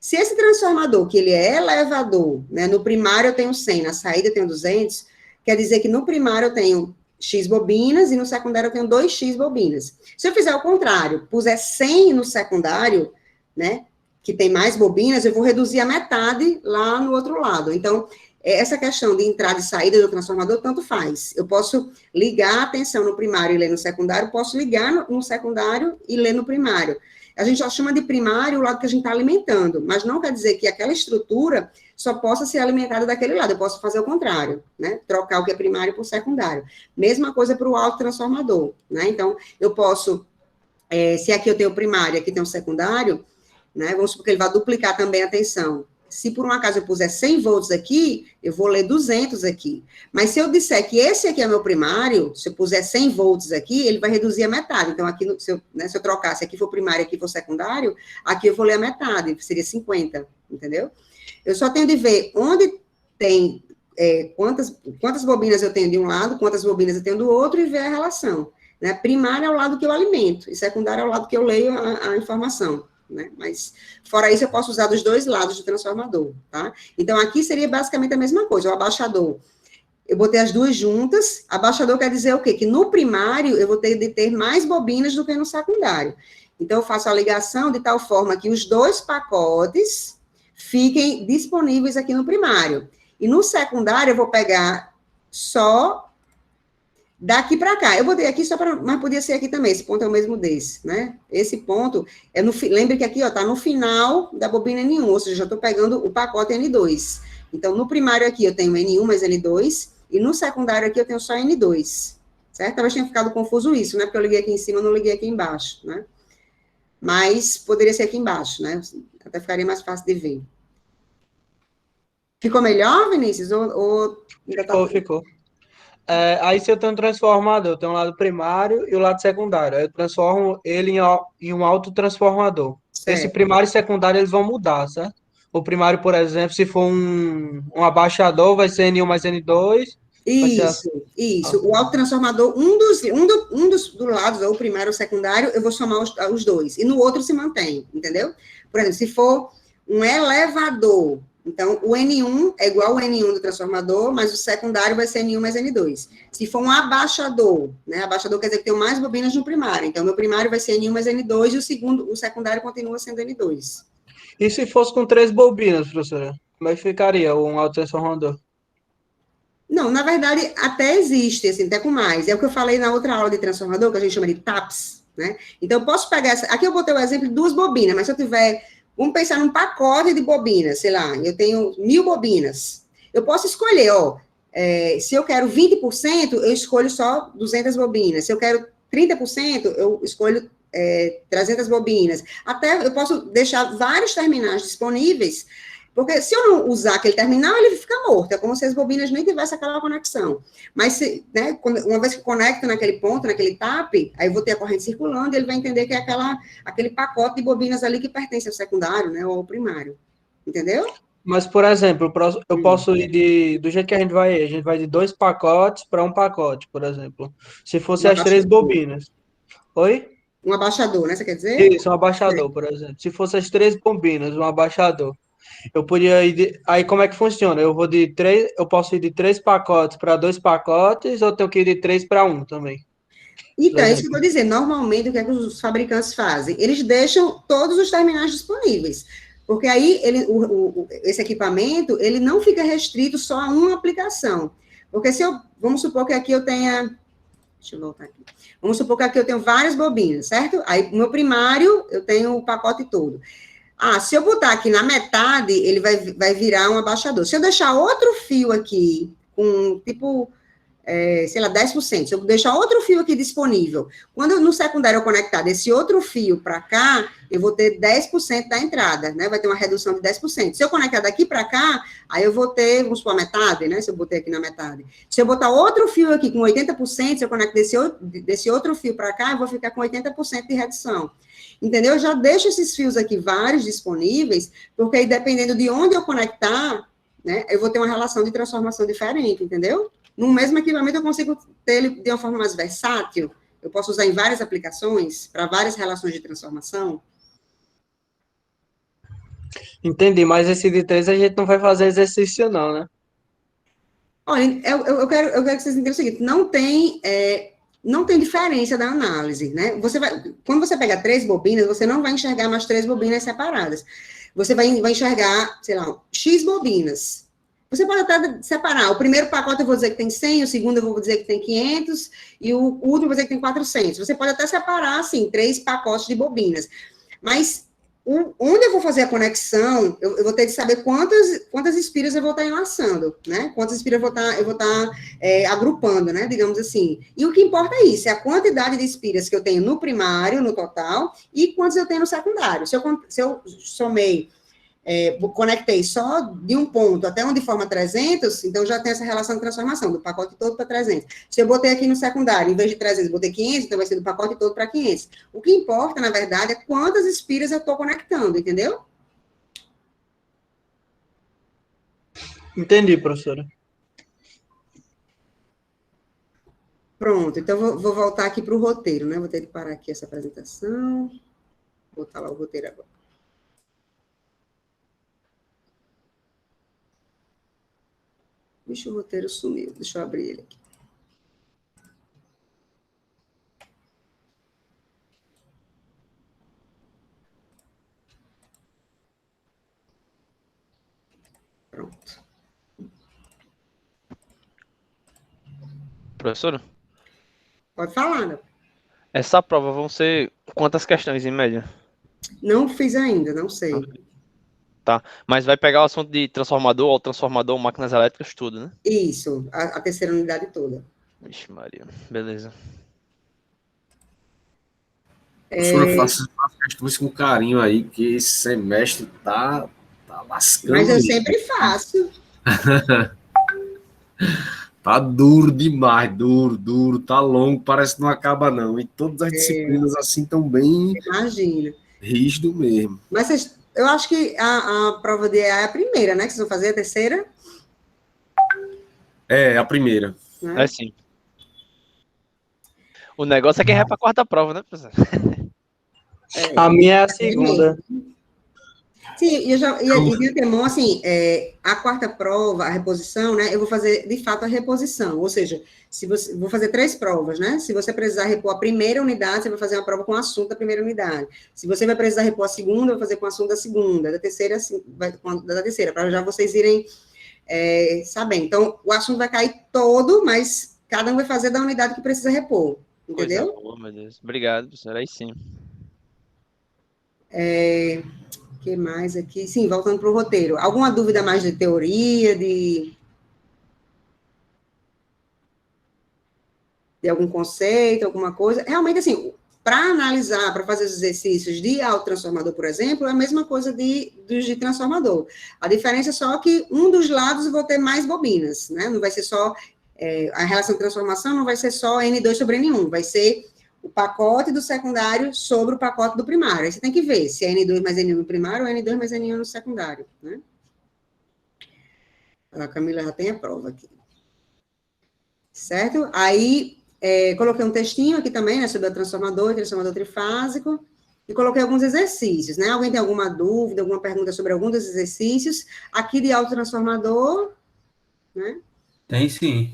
Se esse transformador, que ele é elevador, né? No primário eu tenho 100, na saída eu tenho 200, quer dizer que no primário eu tenho X bobinas e no secundário eu tenho 2X bobinas. Se eu fizer o contrário, puser 100 no secundário, né, que tem mais bobinas, eu vou reduzir a metade lá no outro lado. Então, essa questão de entrada e saída do transformador, tanto faz. Eu posso ligar a tensão no primário e ler no secundário, posso ligar no secundário e ler no primário. A gente já chama de primário o lado que a gente está alimentando, mas não quer dizer que aquela estrutura só possa ser alimentada daquele lado, eu posso fazer o contrário, né, trocar o que é primário por secundário. Mesma coisa para o autotransformador, né, então, eu posso, se aqui eu tenho o primário e aqui tem o secundário, né, vamos supor que ele vai duplicar também a tensão. se por um acaso eu puser 100 volts aqui, eu vou ler 200 aqui. Mas se eu disser que esse aqui é meu primário, se eu puser 100 volts aqui, ele vai reduzir a metade. Então, aqui, se eu trocasse, aqui for primário, aqui for secundário, aqui eu vou ler a metade, seria 50, entendeu? Eu só tenho de ver onde tem, quantas bobinas eu tenho de um lado, quantas bobinas eu tenho do outro, e ver a relação. Né? Primário é o lado que eu alimento, e secundário é o lado que eu leio a informação. Né? Mas, fora isso, eu posso usar dos dois lados do transformador, tá? Então, aqui seria basicamente a mesma coisa, o abaixador. Eu botei as duas juntas, abaixador quer dizer o quê? Que no primário, eu vou ter de ter mais bobinas do que no secundário. Então, eu faço a ligação de tal forma que os dois pacotes fiquem disponíveis aqui no primário. E no secundário, eu vou pegar só daqui para cá. Eu botei aqui só para, mas podia ser aqui também, esse ponto é o mesmo desse, né? Esse ponto, lembre que aqui, ó, tá no final da bobina N1, ou seja, já estou pegando o pacote N2. Então, no primário aqui eu tenho N1 mais N2, e no secundário aqui eu tenho só N2, certo? Talvez tenha ficado confuso isso, né? Porque eu liguei aqui em cima, não liguei aqui embaixo, né? Mas poderia ser aqui embaixo, né? Até ficaria mais fácil de ver. Ficou melhor, Vinícius? Ou ainda tá... Ficou. Aí, se eu tenho um transformador, eu tenho um lado primário e o lado secundário. Aí eu transformo ele em um autotransformador. Esse primário e secundário, eles vão mudar, certo? O primário, por exemplo, se for um abaixador, vai ser N1 mais N2. Isso. O autotransformador, um dos lados, ou o primário ou o secundário, eu vou somar os dois. E no outro se mantém, entendeu? Por exemplo, se for um elevador, então, o N1 é igual ao N1 do transformador, mas o secundário vai ser N1 mais N2. Se for um abaixador, né? Abaixador quer dizer que tem mais bobinas no primário. Então, meu primário vai ser N1 mais N2 e o secundário continua sendo N2. E se fosse com 3 bobinas, professora? Como é que ficaria um autotransformador? Não, na verdade, até existe, assim, até com mais. É o que eu falei na outra aula de transformador, que a gente chama de TAPS, né? Então, eu posso pegar... Aqui eu botei o exemplo de 2 bobinas, mas se eu tiver... Vamos pensar num pacote de bobinas, sei lá, eu tenho 1000 bobinas. Eu posso escolher, se eu quero 20%, eu escolho só 200 bobinas. Se eu quero 30%, eu escolho 300 bobinas. Até eu posso deixar vários terminais disponíveis, porque se eu não usar aquele terminal, ele fica morto. É como se as bobinas nem tivessem aquela conexão. Mas, uma vez que eu conecto naquele ponto, naquele TAP, aí eu vou ter a corrente circulando e ele vai entender que é aquele pacote de bobinas ali que pertence ao secundário, né, ou ao primário. Entendeu? Mas, por exemplo, eu posso ir do jeito que a gente vai de 2 pacotes para um pacote, por exemplo. Se fosse as 3 bobinas. Oi? Um abaixador, né, você quer dizer? Isso, um abaixador, por exemplo. Se fosse as 3 bobinas, um abaixador. Eu podia ir aí como é que funciona? Eu posso ir de 3 pacotes para 2 pacotes, ou tenho que ir de 3 para 1 também? Então, é isso que eu vou dizer. Normalmente, o que é que os fabricantes fazem? Eles deixam todos os terminais disponíveis. Porque aí, esse equipamento, ele não fica restrito só a uma aplicação. Porque vamos supor que aqui eu tenha... Deixa eu voltar aqui. Vamos supor que aqui eu tenho várias bobinas, certo? Aí, no meu primário, eu tenho o pacote todo. Se eu botar aqui na metade, ele vai virar um abaixador. Se eu deixar outro fio aqui, com tipo, sei lá, 10%, se eu deixar outro fio aqui disponível, quando no secundário eu conectar desse outro fio para cá, eu vou ter 10% da entrada, né? Vai ter uma redução de 10%. Se eu conectar daqui para cá, aí eu vou ter, vamos supor, a metade, né? Se eu botei aqui na metade. Se eu botar outro fio aqui com 80%, se eu conectar desse outro fio para cá, eu vou ficar com 80% de redução. Entendeu? Eu já deixo esses fios aqui, vários disponíveis, porque aí, dependendo de onde eu conectar, né, eu vou ter uma relação de transformação diferente, entendeu? No mesmo equipamento, eu consigo ter ele de uma forma mais versátil, eu posso usar em várias aplicações, para várias relações de transformação. Entendi, mas esse de 3 a gente não vai fazer exercício não, né? Olha, eu quero que vocês entendam o seguinte, não tem diferença da análise, né? Quando você pega 3 bobinas, você não vai enxergar mais 3 bobinas separadas. Você vai enxergar, sei lá, X bobinas. Você pode até separar. O primeiro pacote eu vou dizer que tem 100, o segundo eu vou dizer que tem 500, e o último eu vou dizer que tem 400. Você pode até separar, assim, 3 pacotes de bobinas. Mas onde eu vou fazer a conexão, eu vou ter de saber quantas espiras eu vou estar enlaçando, né? Quantas espiras eu vou estar agrupando, né? Digamos assim. E o que importa é isso, é a quantidade de espiras que eu tenho no primário, no total, e quantas eu tenho no secundário. Se eu somei conectei só de um ponto até onde forma 300, então já tem essa relação de transformação, do pacote todo para 300. Se eu botei aqui no secundário, em vez de 300, botei 500, então vai ser do pacote todo para 500. O que importa, na verdade, é quantas espiras eu estou conectando, entendeu? Entendi, professora. Pronto, então vou voltar aqui para o roteiro, né? Vou ter que parar aqui essa apresentação. Vou botar lá o roteiro agora. Vixe, o roteiro sumiu. Deixa eu abrir ele aqui. Pronto. Professora, Pode falar, né? essa prova vão ser quantas questões em média? Não fiz ainda, não sei. Tá, mas vai pegar o assunto de transformador, autotransformador, máquinas elétricas, tudo, né? Isso, a terceira unidade toda. Vixe Maria, beleza. Professora, faça as questões com carinho aí, que esse semestre tá lascando. Mas eu sempre faço. Tá duro demais, duro, tá longo, parece que não acaba não. E todas as disciplinas assim estão bem Imagina. rígido mesmo. Mas eu acho que a prova de EA é a primeira, né? Que vocês vão fazer a terceira? É, a primeira. Né? É sim. O negócio é quem vai pra quarta prova, né, professor? A minha é a segunda. Sim, e de antemão, assim, a quarta prova, a reposição, né, eu vou fazer, de fato, a reposição, ou seja, vou fazer 3 provas, né, se você precisar repor a primeira unidade, você vai fazer uma prova com o assunto da primeira unidade, se você vai precisar repor a segunda, eu vou fazer com o assunto da segunda, da terceira, assim, da terceira, para já vocês irem sabendo. Então, o assunto vai cair todo, mas cada um vai fazer da unidade que precisa repor, entendeu? Coisa boa, meu Deus. Obrigado, professor, aí sim. O que mais aqui? Sim, voltando para o roteiro. Alguma dúvida mais de teoria, de algum conceito, alguma coisa? Realmente, assim, para analisar, para fazer os exercícios de autotransformador, por exemplo, é a mesma coisa dos de transformador. A diferença é só que um dos lados eu vou ter mais bobinas, né? Não vai ser só... a relação de transformação não vai ser só N2 sobre N1, vai ser o pacote do secundário sobre o pacote do primário. Aí você tem que ver se é N2 mais N1 no primário ou N2 mais N1 no secundário, né? A Camila já tem a prova aqui. Certo? Aí, coloquei um textinho aqui também, né, sobre o transformador trifásico, e coloquei alguns exercícios, né? Alguém tem alguma dúvida, alguma pergunta sobre algum dos exercícios? Aqui de autotransformador, né? Tem sim.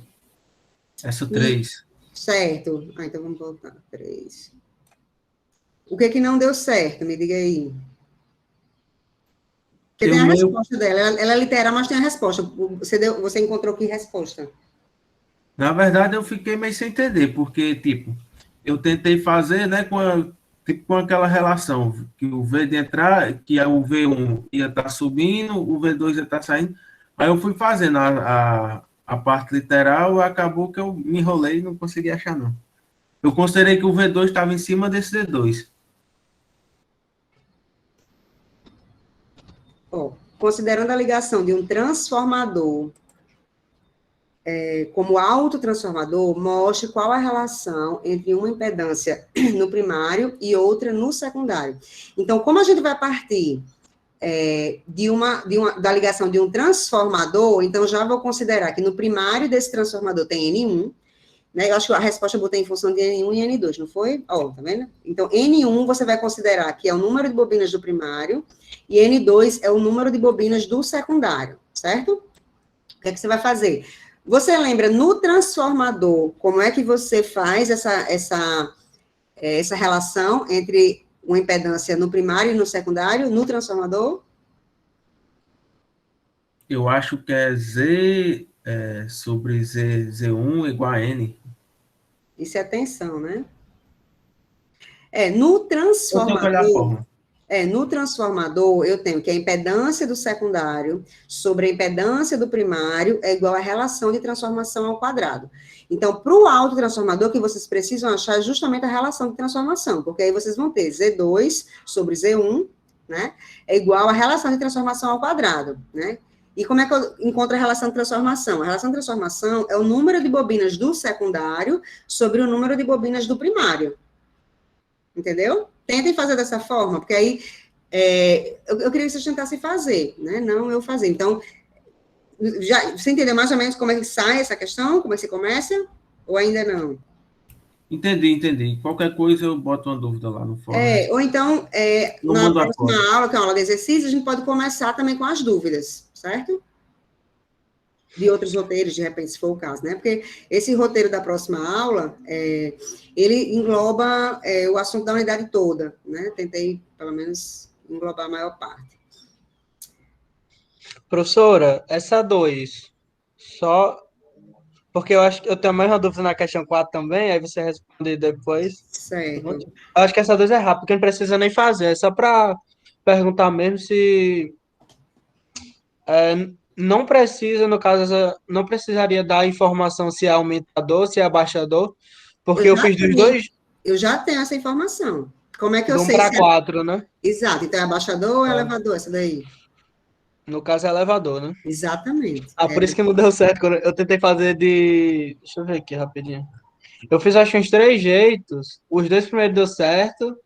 Essa 3. Certo. Então vamos voltar. 3. O que não deu certo? Me diga aí. Porque tem a resposta dela. Ela é literal, mas tem a resposta. Você encontrou que resposta? Na verdade, eu fiquei meio sem entender, porque, tipo, eu tentei fazer, né, com aquela relação, que o V de entrar, que o V1 ia estar subindo, o V2 ia estar saindo. Aí eu fui fazendo a parte literal, acabou que eu me enrolei e não consegui achar, não. Eu considerei que o V2 estava em cima desse D2. Considerando a ligação de um transformador como autotransformador, mostre qual a relação entre uma impedância no primário e outra no secundário. Então, como a gente vai partir da ligação de um transformador, então já vou considerar que no primário desse transformador tem N1, né? Eu acho que a resposta eu botei em função de N1 e N2, não foi? Tá vendo? Então, N1 você vai considerar que é o número de bobinas do primário, e N2 é o número de bobinas do secundário, certo? O que é que você vai fazer? Você lembra, no transformador, como é que você faz essa relação entre uma impedância no primário e no secundário, no transformador? Eu acho que é Z sobre Z1 igual a N. Isso é tensão, né? No transformador... no transformador, eu tenho que a impedância do secundário sobre a impedância do primário é igual à relação de transformação ao quadrado. Então, para o autotransformador, o que vocês precisam achar é justamente a relação de transformação, porque aí vocês vão ter Z2 sobre Z1 né, é igual à relação de transformação ao quadrado, né? E como é que eu encontro a relação de transformação? A relação de transformação é o número de bobinas do secundário sobre o número de bobinas do primário. Entendeu? Tentem fazer dessa forma, porque aí eu queria que vocês tentassem fazer, né? Não eu fazer. Então, você entendeu mais ou menos como é que sai essa questão? Como é que se começa? Ou ainda não? Entendi. Qualquer coisa eu boto uma dúvida lá no fórum. Ou então, na próxima aula, que é uma aula de exercício, a gente pode começar também com as dúvidas, certo? De outros roteiros, de repente, se for o caso, né? Porque esse roteiro da próxima aula, ele engloba o assunto da unidade toda, né? Tentei, pelo menos, englobar a maior parte. Professora, essa 2, só... Porque eu acho que eu tenho a mesma dúvida na questão 4 também, aí você responde depois. Certo. Eu acho que essa 2 é rápida, porque não precisa nem fazer, é só para perguntar mesmo se... não precisa, no caso, não precisaria dar informação se é aumentador, se é abaixador, porque eu fiz dos dois... Eu já tenho essa informação. Como é que eu do 1 sei? para 4, né? Exato. Então, é abaixador ou elevador, essa daí? No caso, é elevador, né? Exatamente. Por isso que não deu certo. Quando eu tentei fazer de... Deixa eu ver aqui rapidinho. Eu fiz, acho que uns 3 jeitos. Os 2 primeiros deu certo.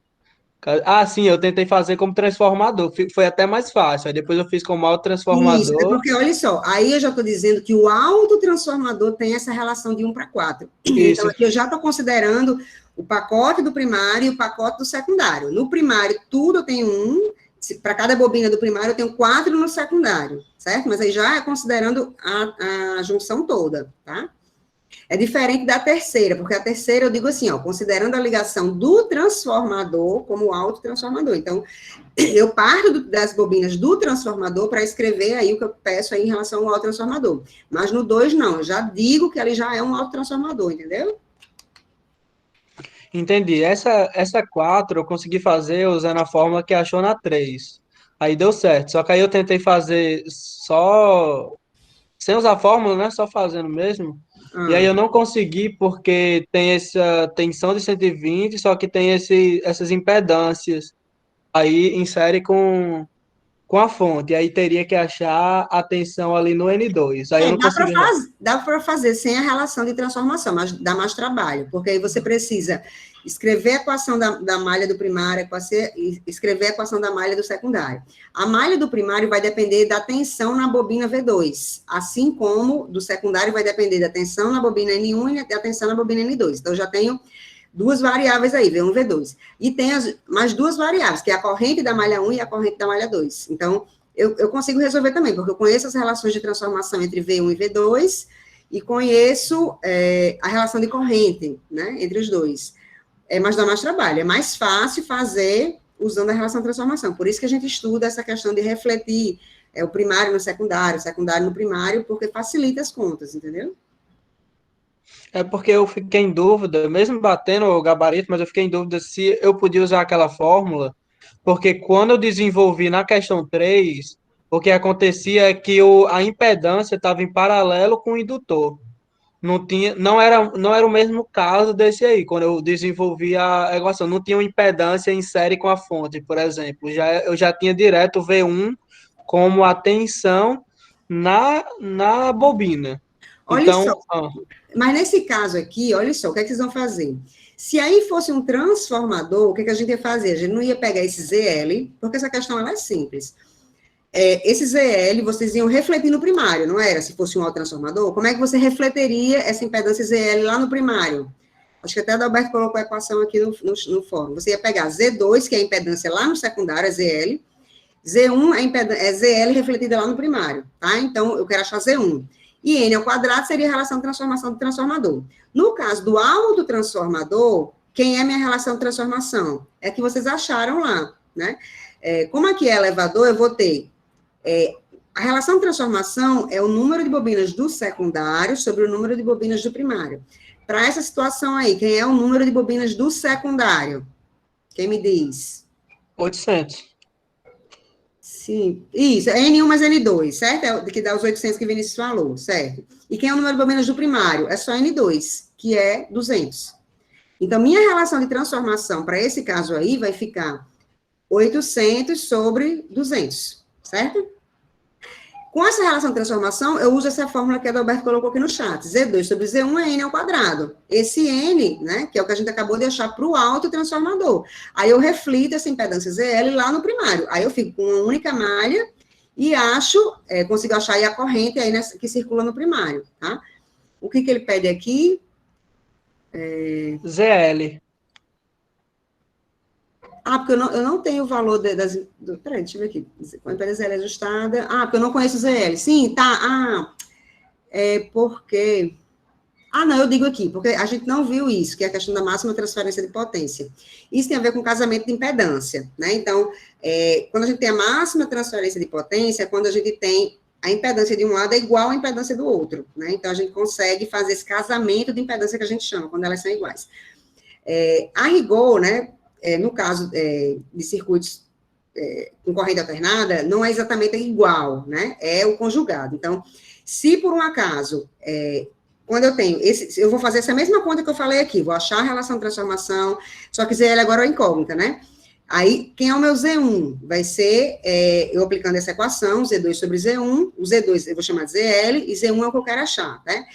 Sim, eu tentei fazer como transformador. Foi até mais fácil. Aí depois eu fiz como autotransformador. Isso, porque, olha só, aí eu já estou dizendo que o autotransformador tem essa relação de 1 para 4. Isso. Então, aqui eu já estou considerando o pacote do primário e o pacote do secundário. No primário, tudo eu tenho 1. Para cada bobina do primário, eu tenho 4 no secundário, certo? Mas aí já é considerando a junção toda, tá? É diferente da terceira, porque a terceira eu digo assim, ó, considerando a ligação do transformador como autotransformador. Então, eu parto das bobinas do transformador para escrever aí o que eu peço aí em relação ao autotransformador. Mas no 2, não, eu já digo que ali já é um autotransformador, entendeu? Entendi. Essa 4 eu consegui fazer usando a fórmula que achou na 3. Aí deu certo. Só que aí eu tentei fazer só... sem usar a fórmula, né? Só fazendo mesmo. E aí eu não consegui porque tem essa tensão de 120, só que tem essas impedâncias. Aí insere com a fonte. Aí teria que achar a tensão ali no N2. Aí eu não consegui. Dá para fazer sem a relação de transformação, mas dá mais trabalho, porque aí você precisa escrever a equação da malha do primário, escrever a equação da malha do secundário. A malha do primário vai depender da tensão na bobina V2, assim como do secundário vai depender da tensão na bobina N1 e da tensão na bobina N2. Então, eu já tenho 2 variáveis aí, V1 e V2. E tem mais 2 variáveis, que é a corrente da malha 1 e a corrente da malha 2. Então, eu consigo resolver também, porque eu conheço as relações de transformação entre V1 e V2 e conheço a relação de corrente, né, entre os dois. Mas dá mais trabalho. É mais fácil fazer usando a relação de transformação. Por isso que a gente estuda essa questão de refletir o primário no secundário, o secundário no primário, porque facilita as contas, entendeu? É porque eu fiquei em dúvida, mesmo batendo o gabarito, mas eu fiquei em dúvida se eu podia usar aquela fórmula, porque quando eu desenvolvi na questão 3, o que acontecia é que a impedância estava em paralelo com o indutor. Não era o mesmo caso desse aí, quando eu desenvolvi a equação. Não tinha uma impedância em série com a fonte, por exemplo. Eu já tinha direto V1 como a tensão na bobina. Olha então, só, mas nesse caso aqui, olha só, o que é que vocês vão fazer? Se aí fosse um transformador, o que é que a gente ia fazer? A gente não ia pegar esse ZL, porque essa questão ela é simples. Esse ZL, vocês iam refletir no primário, não era? Se fosse um autotransformador, como é que você refletiria essa impedância ZL lá no primário? Acho que até o Adalberto colocou a equação aqui no fórum. Você ia pegar Z2, que é a impedância lá no secundário, é ZL. Z1 é ZL refletida lá no primário, tá? Então, eu quero achar Z1. E N ao quadrado seria a relação de transformação do transformador. No caso do autotransformador, quem é minha relação de transformação? É que vocês acharam lá, né? Como aqui é elevador, eu vou ter... a relação de transformação é o número de bobinas do secundário sobre o número de bobinas do primário. Para essa situação aí, quem é o número de bobinas do secundário? Quem me diz? 800. Sim, isso, é N1 mais N2, certo? Que dá os 800 que o Vinícius falou, certo? E quem é o número de bobinas do primário? É só N2, que é 200. Então, minha relação de transformação para esse caso aí vai ficar 800 sobre 200, certo? Com essa relação de transformação, eu uso essa fórmula que a Adalberto colocou aqui no chat. Z2 sobre Z1 é N ao quadrado. Esse N, né, que é o que a gente acabou de achar para o autotransformador. Aí eu reflito essa impedância ZL lá no primário. Aí eu fico com uma única malha e consigo achar aí a corrente aí que circula no primário, tá? O que ele pede aqui? ZL. Porque eu não tenho o valor peraí, deixa eu ver aqui. Quando a impedância ZL é ajustada. Porque eu não conheço o ZL. Sim, tá. Porque... não, eu digo aqui, porque a gente não viu isso, que é a questão da máxima transferência de potência. Isso tem a ver com casamento de impedância, né? Então, quando a gente tem a máxima transferência de potência, é quando a gente tem a impedância de um lado é igual à impedância do outro, né? Então, a gente consegue fazer esse casamento de impedância que a gente chama, quando elas são iguais. A rigor, né, no caso de circuitos com corrente alternada, não é exatamente igual, né? É o conjugado. Então, se por um acaso... quando eu tenho eu vou fazer essa mesma conta que eu falei aqui, vou achar a relação de transformação, só que ZL agora é incógnita, né? Aí, quem é o meu Z1? Vai ser, eu aplicando essa equação, Z2 sobre Z1, o Z2 eu vou chamar de ZL, e Z1 é o que eu quero achar, né?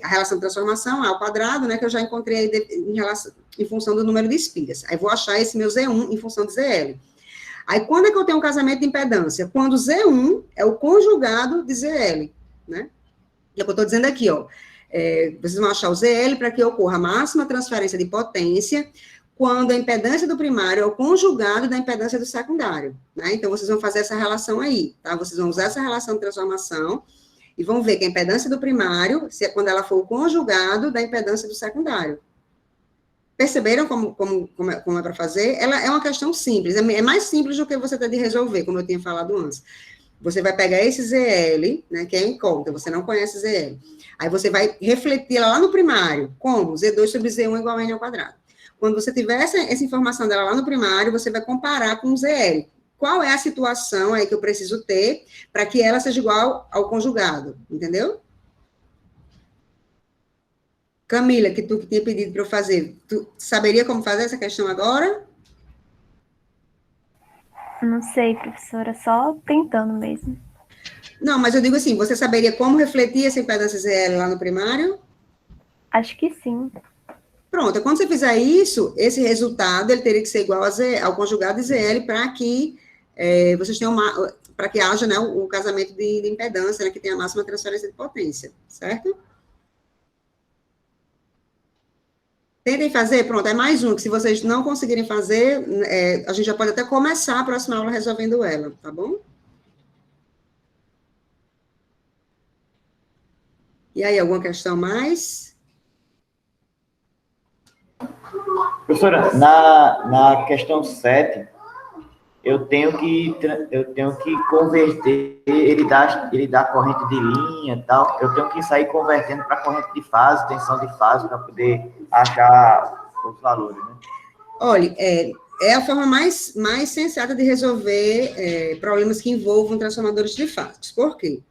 A relação de transformação A ao quadrado, né, que eu já encontrei em função do número de espigas. Aí, vou achar esse meu Z1 em função de ZL. Aí, quando é que eu tenho um casamento de impedância? Quando Z1 é o conjugado de ZL, né? É o que eu estou dizendo aqui, ó. Vocês vão achar o ZL para que ocorra a máxima transferência de potência quando a impedância do primário é o conjugado da impedância do secundário, né? Então, vocês vão fazer essa relação aí, tá? Vocês vão usar essa relação de transformação e vão ver que a impedância do primário, quando ela for o conjugado da impedância do secundário. Perceberam como é para fazer? Ela é uma questão simples, é mais simples do que você ter de resolver, como eu tinha falado antes. Você vai pegar esse ZL, né, que é incógnita, você não conhece ZL. Aí você vai refletir lá no primário, como? Z2 sobre Z1 igual a N ao quadrado. Quando você tiver essa informação dela lá no primário, você vai comparar com o ZL. Qual é a situação aí que eu preciso ter para que ela seja igual ao conjugado, entendeu? Camila, que tu que tinha pedido para eu fazer, tu saberia como fazer essa questão agora? Não sei, professora, só tentando mesmo. Não, mas eu digo assim, você saberia como refletir essa impedância ZL lá no primário? Acho que sim. Pronto, quando você fizer isso, esse resultado ele teria que ser igual ao conjugado de ZL para que vocês tenham para que haja, né, o casamento de impedância, né, que tenha a máxima transferência de potência, certo? Tentem fazer, pronto, é mais um, que se vocês não conseguirem fazer, a gente já pode até começar a próxima aula resolvendo ela, tá bom? E aí, alguma questão mais? Professora, na questão 7, eu tenho que converter, ele dá corrente de linha e tal, eu tenho que sair convertendo para corrente de fase, tensão de fase, para poder achar os valores, né? Olha, é a forma mais sensata de resolver problemas que envolvam transformadores trifásicos. Por quê?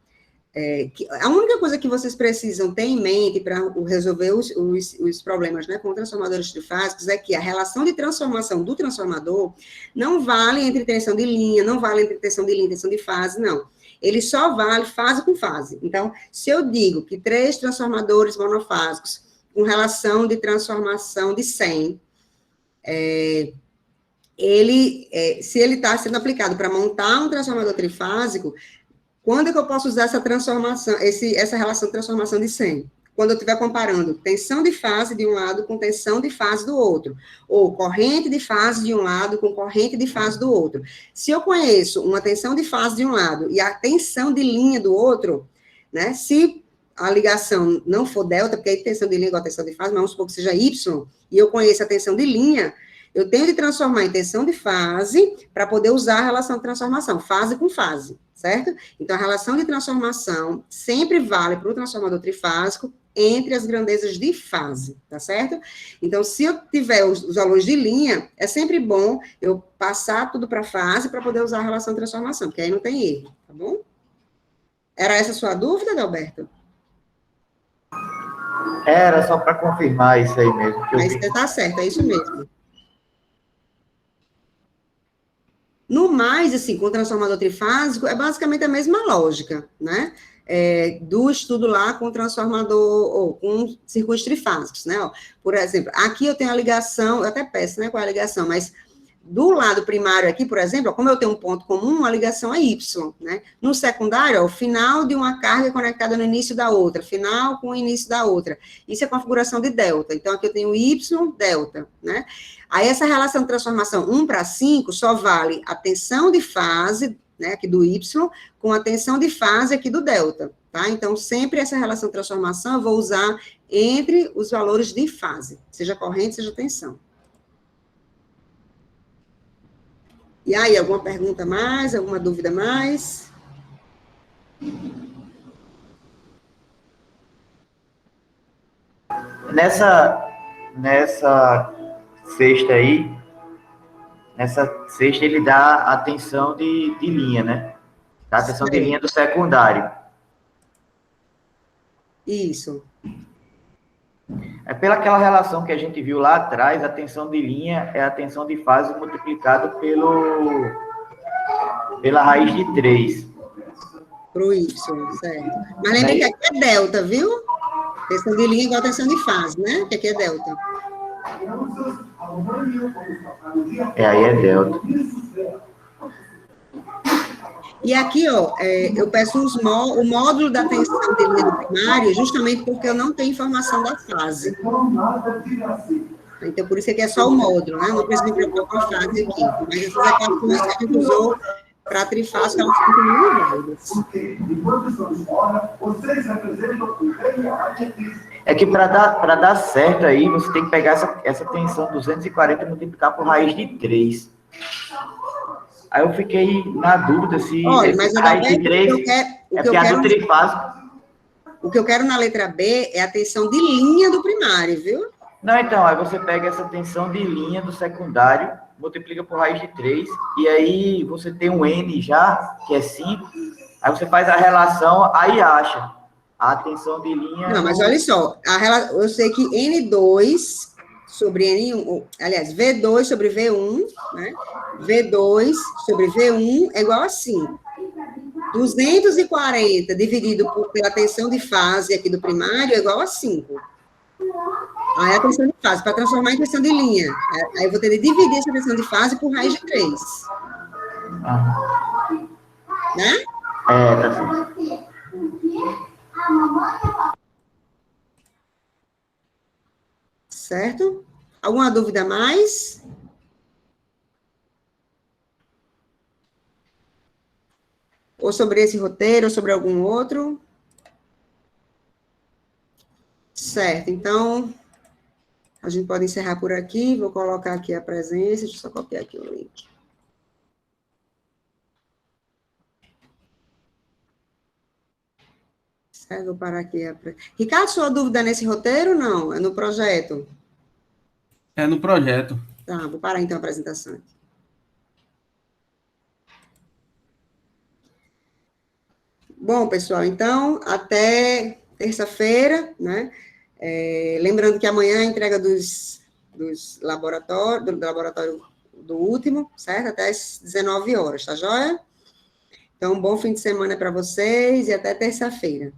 A única coisa que vocês precisam ter em mente para resolver os problemas, né, com transformadores trifásicos é que a relação de transformação do transformador não vale entre tensão de linha, não vale entre tensão de linha e tensão de fase, não. Ele só vale fase com fase. Então, se eu digo que 3 transformadores monofásicos com relação de transformação de 100, se ele está sendo aplicado para montar um transformador trifásico, quando é que eu posso usar essa transformação, essa relação de transformação de 100? Quando eu estiver comparando tensão de fase de um lado com tensão de fase do outro, ou corrente de fase de um lado com corrente de fase do outro. Se eu conheço uma tensão de fase de um lado e a tensão de linha do outro, né, se a ligação não for delta, porque aí tensão de linha é igual a tensão de fase, mas vamos supor que seja Y, e eu conheço a tensão de linha, eu tenho de transformar em tensão de fase para poder usar a relação de transformação, fase com fase, certo? Então, a relação de transformação sempre vale para o transformador trifásico entre as grandezas de fase, tá certo? Então, se eu tiver os valores de linha, é sempre bom eu passar tudo para fase para poder usar a relação de transformação, porque aí não tem erro, tá bom? Era essa a sua dúvida, Adalberto? Era só para confirmar isso aí mesmo. Mas você tá certo, é isso mesmo. No mais, assim, com o transformador trifásico, é basicamente a mesma lógica, né? Do estudo lá com o transformador, ou com circuitos trifásicos, né? Ó, por exemplo, aqui eu tenho a ligação, eu até peço, né, qual é a ligação, mas do lado primário aqui, por exemplo, ó, como eu tenho um ponto comum, a ligação é Y, né? No secundário, ó, o final de uma carga conectada no início da outra, final com o início da outra. Isso é configuração de delta. Então, aqui eu tenho Y, delta, né? Aí, essa relação de transformação 1 para 5 só vale a tensão de fase, né, aqui do Y, com a tensão de fase aqui do delta, tá? Então, sempre essa relação de transformação eu vou usar entre os valores de fase, seja corrente, seja tensão. E aí, alguma pergunta mais? Alguma dúvida mais? Nessa cesta aí, ele dá a tensão de linha, né? Dá a tensão de linha do secundário. Isso. É pelaquela relação que a gente viu lá atrás, a tensão de linha é a tensão de fase multiplicada pela raiz de 3. Pro Y, certo. Mas lembre que aqui é delta, viu? Tensão de linha igual a tensão de fase, né? Que aqui é delta. Aí é delta. E aqui, ó, eu peço o módulo da tensão de linha do primário, justamente porque eu não tenho informação da fase. Então, por isso aqui é só o módulo, né? Não preciso me preocupar com a fase aqui. Mas essas equações que a gente usou para trifásico, elas ficam muito válidas. É que para dar certo aí, você tem que pegar essa tensão 240 e multiplicar por raiz de 3. Aí eu fiquei na dúvida se mas raiz de 3 é piada trifásico. O que eu quero na letra B é a tensão de linha do primário, viu? Não, então, aí você pega essa tensão de linha do secundário, multiplica por raiz de 3, e aí você tem um N já, que é 5, aí você faz a relação, aí acha a tensão de linha... Não, mas olha só, eu sei que N2 sobre N1, aliás, V2 sobre V1, né? V2 sobre V1 é igual a 5. 240 dividido pela tensão de fase aqui do primário é igual a 5. Aí a tensão de fase, para transformar em tensão de linha. Aí eu vou ter de dividir essa tensão de fase por raiz de 3. Né? Tá certo. Certo? Alguma dúvida mais? Ou sobre esse roteiro, ou sobre algum outro? Certo, então, a gente pode encerrar por aqui. Vou colocar aqui a presença, deixa eu só copiar aqui o link. Certo, vou parar aqui. Ricardo, sua dúvida nesse roteiro, não? É no projeto? É no projeto. Tá, vou parar então a apresentação aqui. Bom, pessoal, então, até terça-feira, né? Lembrando que amanhã é a entrega dos laboratórios, do laboratório do último, certo? Até às 19 horas, tá joia? Então, um bom fim de semana para vocês e até terça-feira.